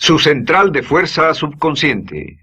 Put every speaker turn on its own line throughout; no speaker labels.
Su central de fuerza subconsciente.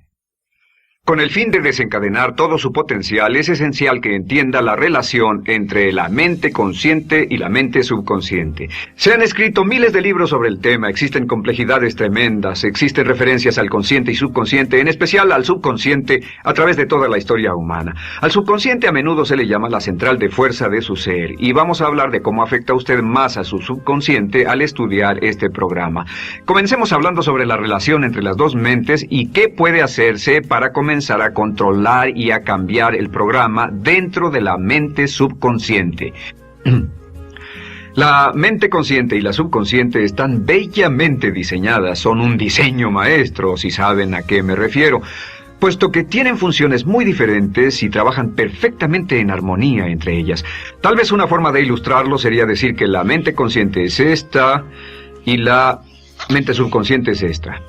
Con el fin de desencadenar todo su potencial, es esencial que entienda la relación entre la mente consciente y la mente subconsciente. Se han escrito miles de libros sobre el tema, existen complejidades tremendas, existen referencias al consciente y subconsciente, en especial al subconsciente, a través de toda la historia humana. Al subconsciente a menudo se le llama la central de fuerza de su ser, y vamos a hablar de cómo afecta a usted más a su subconsciente al estudiar este programa. Comencemos hablando sobre la relación entre las dos mentes y qué puede hacerse para comenzar a controlar y a cambiar el programa dentro de la mente subconsciente. La mente consciente y la subconsciente están bellamente diseñadas, son un diseño maestro, si saben a qué me refiero, puesto que tienen funciones muy diferentes y trabajan perfectamente en armonía entre ellas. Tal vez una forma de ilustrarlo sería decir que la mente consciente es esta y la mente subconsciente es esta.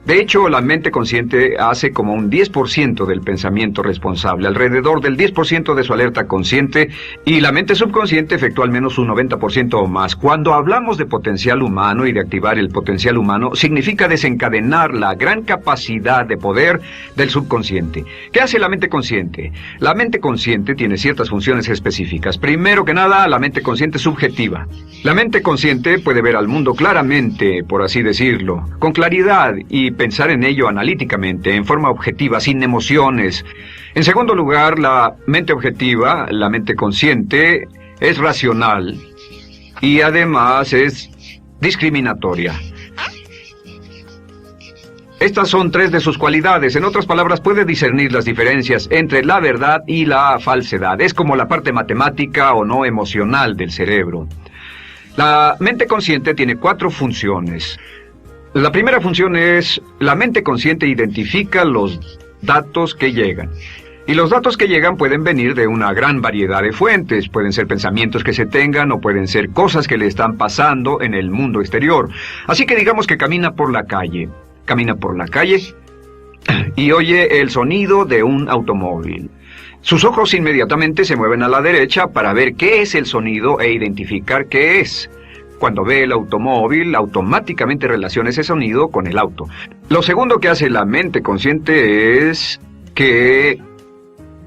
De hecho, la mente consciente hace como un 10% del pensamiento responsable, alrededor del 10% de su alerta consciente, y la mente subconsciente efectúa al menos un 90% o más. Cuando hablamos de potencial humano y de activar el potencial humano, significa desencadenar la gran capacidad de poder del subconsciente. ¿Qué hace la mente consciente? La mente consciente tiene ciertas funciones específicas. Primero que nada, la mente consciente es subjetiva. La mente consciente puede ver al mundo claramente, por así decirlo, con claridad y pensar en ello analíticamente, en forma objetiva, sin emociones. En segundo lugar, la mente objetiva, la mente consciente, es racional y además es discriminatoria. Estas son tres de sus cualidades. En otras palabras, puede discernir las diferencias entre la verdad y la falsedad. Es como la parte matemática o no emocional del cerebro. La mente consciente tiene 4 funciones. La primera función es, la mente consciente identifica los datos que llegan. Y los datos que llegan pueden venir de una gran variedad de fuentes. Pueden ser pensamientos que se tengan o pueden ser cosas que le están pasando en el mundo exterior. Así que digamos que camina por la calle. Camina por la calle y oye el sonido de un automóvil. Sus ojos inmediatamente se mueven a la derecha para ver qué es el sonido e identificar qué es. Cuando ve el automóvil, automáticamente relaciona ese sonido con el auto. Lo segundo que hace la mente consciente es que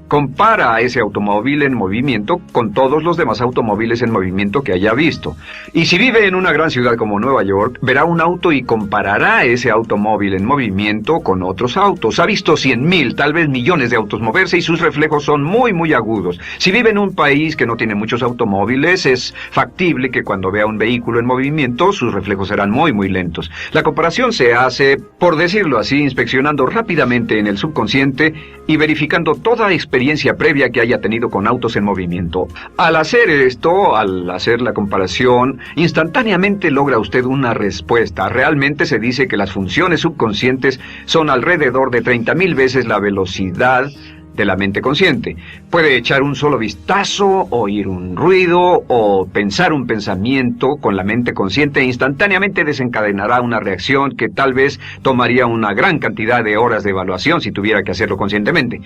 compara a ese automóvil en movimiento con todos los demás automóviles en movimiento que haya visto. Y si vive en una gran ciudad como Nueva York, verá un auto y comparará ese automóvil en movimiento con otros autos. Ha visto 100,000, tal vez millones de autos moverse y sus reflejos son muy, muy agudos. Si vive en un país que no tiene muchos automóviles, es factible que cuando vea un vehículo en movimiento, sus reflejos serán muy, muy lentos. La comparación se hace, por decirlo así, inspeccionando rápidamente en el subconsciente y verificando toda experiencia previa que haya tenido con autos en movimiento. Al hacer esto, al hacer la comparación, instantáneamente logra usted una respuesta. Realmente se dice que las funciones subconscientes son alrededor de 30,000 veces la velocidad de la mente consciente. Puede echar un solo vistazo, oír un ruido o pensar un pensamiento con la mente consciente e instantáneamente desencadenará una reacción que tal vez tomaría una gran cantidad de horas de evaluación si tuviera que hacerlo conscientemente.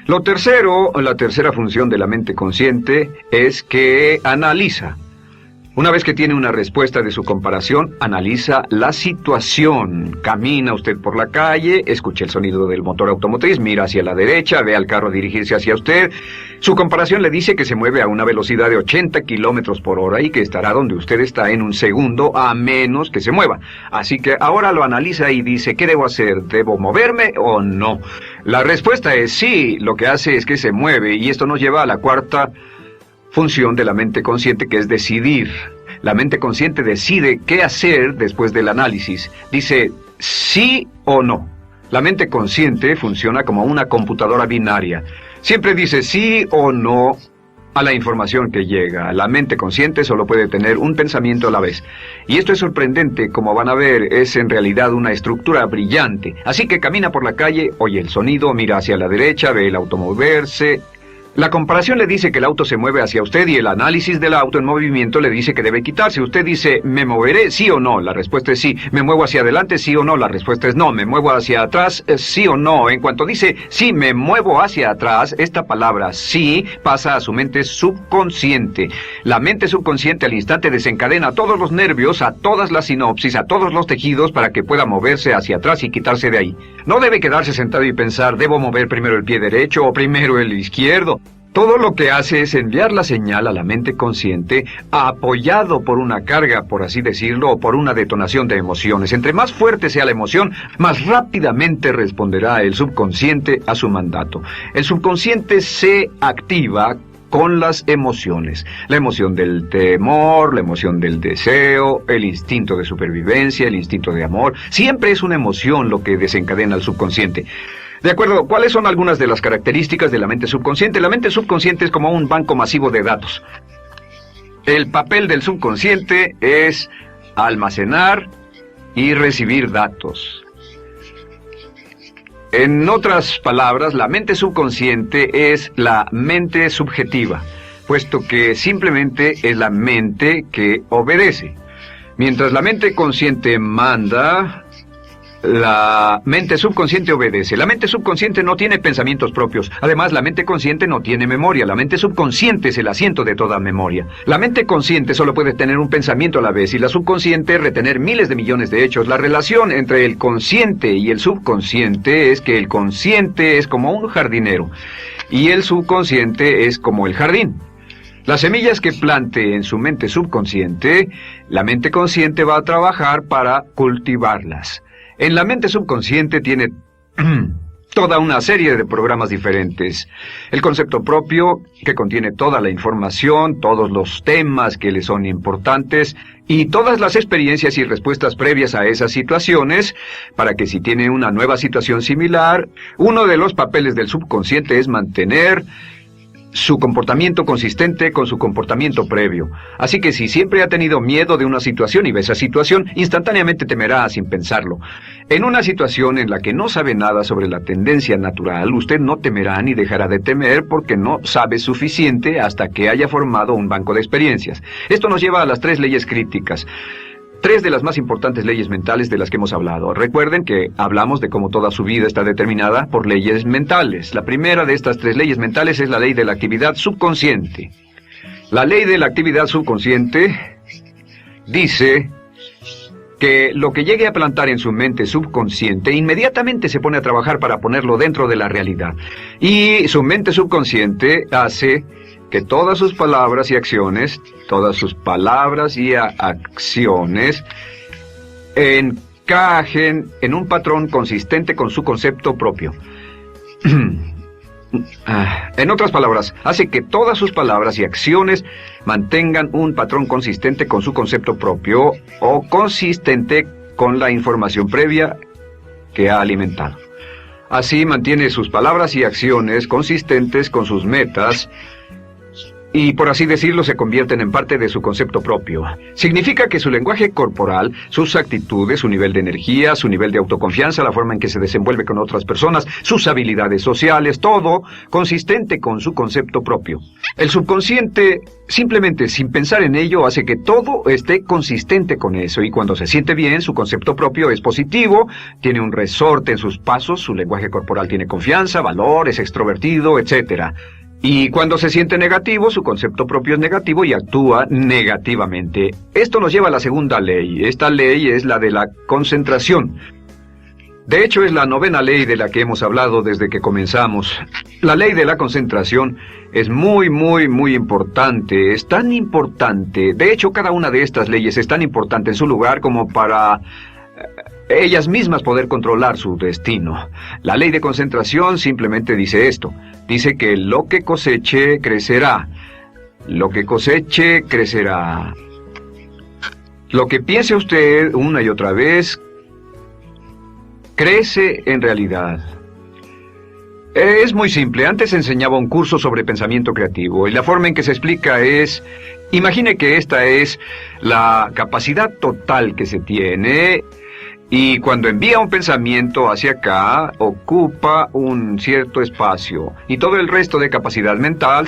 La tercera función de la mente consciente es que analiza. Una vez que tiene una respuesta de su comparación, analiza la situación. Camina usted por la calle, escucha el sonido del motor automotriz, mira hacia la derecha, ve al carro dirigirse hacia usted. Su comparación le dice que se mueve a una velocidad de 80 kilómetros por hora y que estará donde usted está en un segundo, a menos que se mueva. Así que ahora lo analiza y dice, ¿qué debo hacer? ¿Debo moverme o no? La respuesta es sí. Lo que hace es que se mueve, y esto nos lleva a la cuarta función de la mente consciente, que es decidir. La mente consciente decide qué hacer después del análisis. Dice sí o no. La mente consciente funciona como una computadora binaria. Siempre dice sí o no a la información que llega. La mente consciente solo puede tener un pensamiento a la vez. Y esto es sorprendente, como van a ver, es en realidad una estructura brillante. Así que camina por la calle, oye el sonido, mira hacia la derecha, ve el auto moverse, La comparación le dice que el auto se mueve hacia usted y el análisis del auto en movimiento le dice que debe quitarse. Usted dice, ¿me moveré? ¿Sí o no? La respuesta es sí. ¿Me muevo hacia adelante? ¿Sí o no? La respuesta es no. ¿Me muevo hacia atrás? ¿Sí o no? En cuanto dice, sí, me muevo hacia atrás, esta palabra sí pasa a su mente subconsciente. La mente subconsciente al instante desencadena todos los nervios, a todas las sinapsis, a todos los tejidos para que pueda moverse hacia atrás y quitarse de ahí. No debe quedarse sentado y pensar, ¿debo mover primero el pie derecho o primero el izquierdo? Todo lo que hace es enviar la señal a la mente consciente, apoyado por una carga, por así decirlo, o por una detonación de emociones. Entre más fuerte sea la emoción, más rápidamente responderá el subconsciente a su mandato. El subconsciente se activa con las emociones. La emoción del temor, la emoción del deseo, el instinto de supervivencia, el instinto de amor. Siempre es una emoción lo que desencadena al subconsciente. De acuerdo, ¿cuáles son algunas de las características de la mente subconsciente? La mente subconsciente es como un banco masivo de datos. El papel del subconsciente es almacenar y recibir datos. En otras palabras, la mente subconsciente es la mente subjetiva, puesto que simplemente es la mente que obedece. Mientras la mente consciente manda, la mente subconsciente obedece. La mente subconsciente no tiene pensamientos propios. Además, la mente consciente no tiene memoria. La mente subconsciente es el asiento de toda memoria. La mente consciente solo puede tener un pensamiento a la vez y la subconsciente retener miles de millones de hechos. La relación entre el consciente y el subconsciente es que el consciente es como un jardinero y el subconsciente es como el jardín. Las semillas que plante en su mente subconsciente, la mente consciente va a trabajar para cultivarlas. En la mente subconsciente tiene toda una serie de programas diferentes. El concepto propio, que contiene toda la información, todos los temas que le son importantes y todas las experiencias y respuestas previas a esas situaciones, para que si tiene una nueva situación similar, uno de los papeles del subconsciente es mantener su comportamiento consistente con su comportamiento previo. Así que si siempre ha tenido miedo de una situación y ve esa situación, instantáneamente temerá sin pensarlo. En una situación en la que no sabe nada sobre la tendencia natural, usted no temerá ni dejará de temer porque no sabe suficiente hasta que haya formado un banco de experiencias. Esto nos lleva a las 3 leyes críticas. 3 de las más importantes leyes mentales de las que hemos hablado. Recuerden que hablamos de cómo toda su vida está determinada por leyes mentales. La primera de estas 3 leyes mentales es la ley de la actividad subconsciente. La ley de la actividad subconsciente dice que lo que llegue a plantar en su mente subconsciente inmediatamente se pone a trabajar para ponerlo dentro de la realidad. Y su mente subconsciente hace que todas sus palabras y acciones encajen en un patrón consistente con su concepto propio. En otras palabras, hace que todas sus palabras y acciones mantengan un patrón consistente con su concepto propio o consistente con la información previa que ha alimentado. Así mantiene sus palabras y acciones consistentes con sus metas y, por así decirlo, se convierten en parte de su concepto propio. Significa que su lenguaje corporal, sus actitudes, su nivel de energía, su nivel de autoconfianza, la forma en que se desenvuelve con otras personas, sus habilidades sociales, todo consistente con su concepto propio. El subconsciente, simplemente sin pensar en ello, hace que todo esté consistente con eso, y cuando se siente bien, su concepto propio es positivo, tiene un resorte en sus pasos, su lenguaje corporal tiene confianza, valor, es extrovertido, etc. Y cuando se siente negativo, su concepto propio es negativo y actúa negativamente. Esto nos lleva a la segunda ley. Esta ley es la de la concentración. De hecho, es la 9ª ley de la que hemos hablado desde que comenzamos. La ley de la concentración es muy importante. Es tan importante. De hecho, cada una de estas leyes es tan importante en su lugar como para ellas mismas poder controlar su destino. La ley de concentración simplemente dice esto. Dice que lo que coseche, crecerá. Lo que coseche, crecerá. Lo que piense usted una y otra vez, crece en realidad. Es muy simple. Antes enseñaba un curso sobre pensamiento creativo y la forma en que se explica es: imagine que esta es la capacidad total que se tiene Y cuando envía un pensamiento hacia acá, ocupa un cierto espacio. Y todo el resto de capacidad mental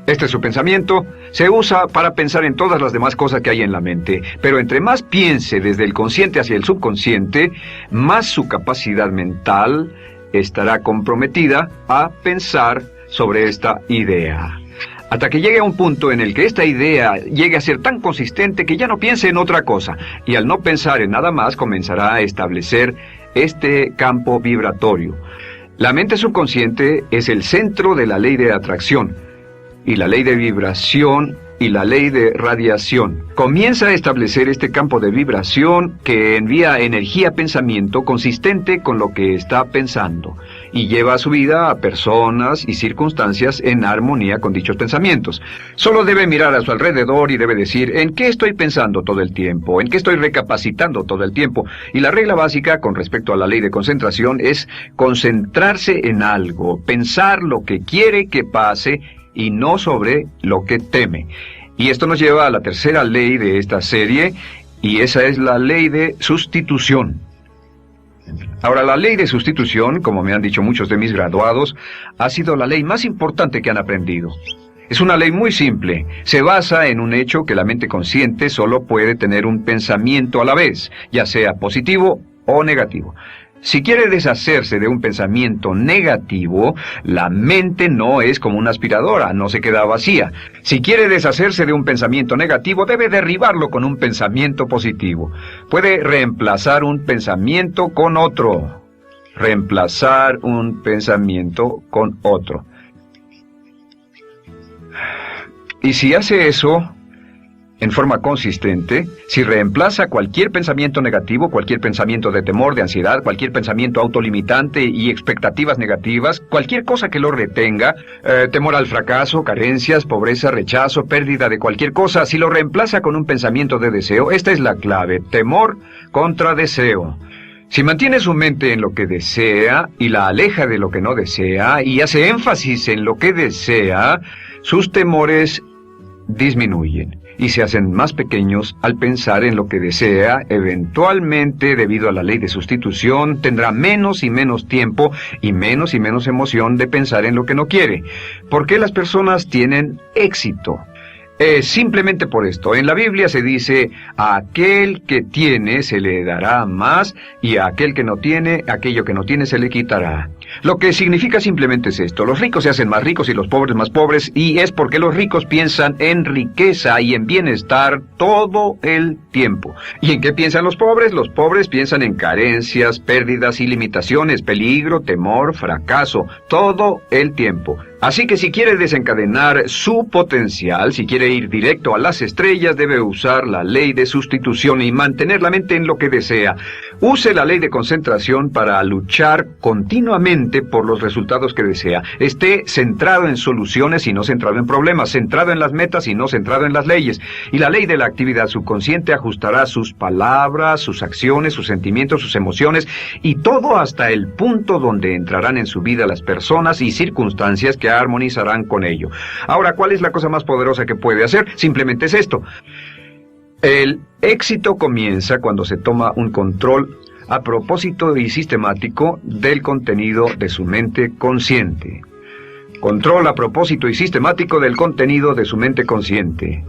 este es su pensamiento, se usa para pensar en todas las demás cosas que hay en la mente. Pero entre más piense desde el consciente hacia el subconsciente, más su capacidad mental estará comprometida a pensar sobre esta idea. Hasta que llegue a un punto en el que esta idea llegue a ser tan consistente que ya no piense en otra cosa. Y al no pensar en nada más, comenzará a establecer este campo vibratorio. La mente subconsciente es el centro de la ley de atracción, y la ley de vibración y la ley de radiación. Comienza a establecer este campo de vibración que envía energía-pensamiento consistente con lo que está pensando y lleva a su vida a personas y circunstancias en armonía con dichos pensamientos. Solo debe mirar a su alrededor y debe decir, ¿en qué estoy pensando todo el tiempo? ¿En qué estoy recapacitando todo el tiempo? Y la regla básica con respecto a la ley de concentración es concentrarse en algo, pensar lo que quiere que pase y no sobre lo que teme. Y esto nos lleva a la tercera ley de esta serie, y esa es la ley de sustitución. Ahora, la ley de sustitución, como me han dicho muchos de mis graduados, ha sido la ley más importante que han aprendido. Es una ley muy simple. Se basa en un hecho que la mente consciente solo puede tener un pensamiento a la vez, ya sea positivo o negativo. Si quiere deshacerse de un pensamiento negativo, la mente no es como una aspiradora, no se queda vacía. Si quiere deshacerse de un pensamiento negativo, debe derribarlo con un pensamiento positivo. Puede reemplazar un pensamiento con otro. Reemplazar un pensamiento con otro. Y si hace eso en forma consistente, si reemplaza cualquier pensamiento negativo, cualquier pensamiento de temor, de ansiedad, cualquier pensamiento autolimitante y expectativas negativas, cualquier cosa que lo retenga, temor al fracaso, carencias, pobreza, rechazo, pérdida de cualquier cosa, si lo reemplaza con un pensamiento de deseo, esta es la clave: temor contra deseo. Si mantiene su mente en lo que desea y la aleja de lo que no desea y hace énfasis en lo que desea, sus temores disminuyen y se hacen más pequeños al pensar en lo que desea. Eventualmente, debido a la ley de sustitución, tendrá menos y menos tiempo y menos emoción de pensar en lo que no quiere. ¿Por qué las personas tienen éxito? Simplemente por esto. En la Biblia se dice, a aquel que tiene se le dará más, y a aquel que no tiene, aquello que no tiene se le quitará. Lo que significa simplemente es esto: los ricos se hacen más ricos y los pobres más pobres, y es porque los ricos piensan en riqueza y en bienestar todo el tiempo. ¿Y en qué piensan los pobres? Los pobres piensan en carencias, pérdidas y limitaciones, peligro, temor, fracaso, todo el tiempo. Así que si quiere desencadenar su potencial, si quiere ir directo a las estrellas, debe usar la ley de sustitución y mantener la mente en lo que desea. Use la ley de concentración para luchar continuamente por los resultados que desea. Esté centrado en soluciones y no centrado en problemas, centrado en las metas y no centrado en las leyes. Y la ley de la actividad subconsciente ajustará sus palabras, sus acciones, sus sentimientos, sus emociones y todo hasta el punto donde entrarán en su vida las personas y circunstancias que armonizarán con ello. Ahora, ¿cuál es la cosa más poderosa que puede hacer? Simplemente es esto. El éxito comienza cuando se toma un control a propósito y sistemático del contenido de su mente consciente. Control a propósito y sistemático del contenido de su mente consciente.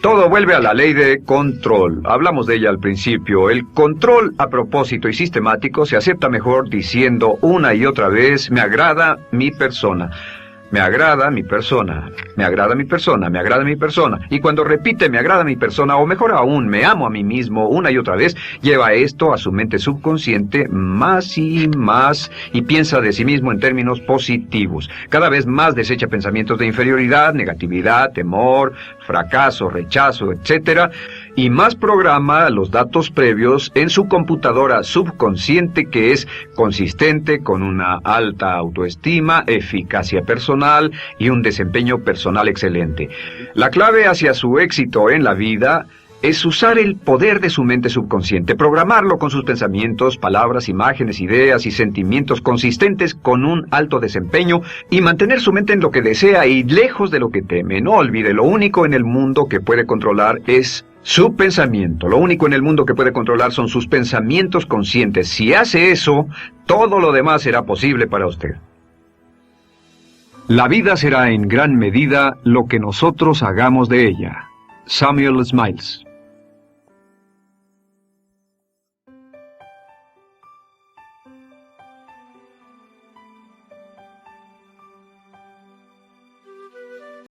Todo vuelve a la ley de control. Hablamos de ella al principio. El control a propósito y sistemático se acepta mejor diciendo una y otra vez: me agrada mi persona. Me agrada mi persona, me agrada mi persona, me agrada mi persona. Y cuando repite me agrada mi persona, o mejor aún, me amo a mí mismo una y otra vez, lleva esto a su mente subconsciente más y más y piensa de sí mismo en términos positivos. Cada vez más desecha pensamientos de inferioridad, negatividad, temor, fracaso, rechazo, etc. Y más programa los datos previos en su computadora subconsciente, que es consistente con una alta autoestima, eficacia personal y un desempeño personal excelente. La clave hacia su éxito en la vida es usar el poder de su mente subconsciente, programarlo con sus pensamientos, palabras, imágenes, ideas y sentimientos consistentes con un alto desempeño y mantener su mente en lo que desea y lejos de lo que teme. No olvide, lo único en el mundo que puede controlar es Su pensamiento. Lo único en el mundo que puede controlar son sus pensamientos conscientes. Si hace eso, todo lo demás será posible para usted. La vida será en gran medida lo que nosotros hagamos de ella. Samuel Smiles.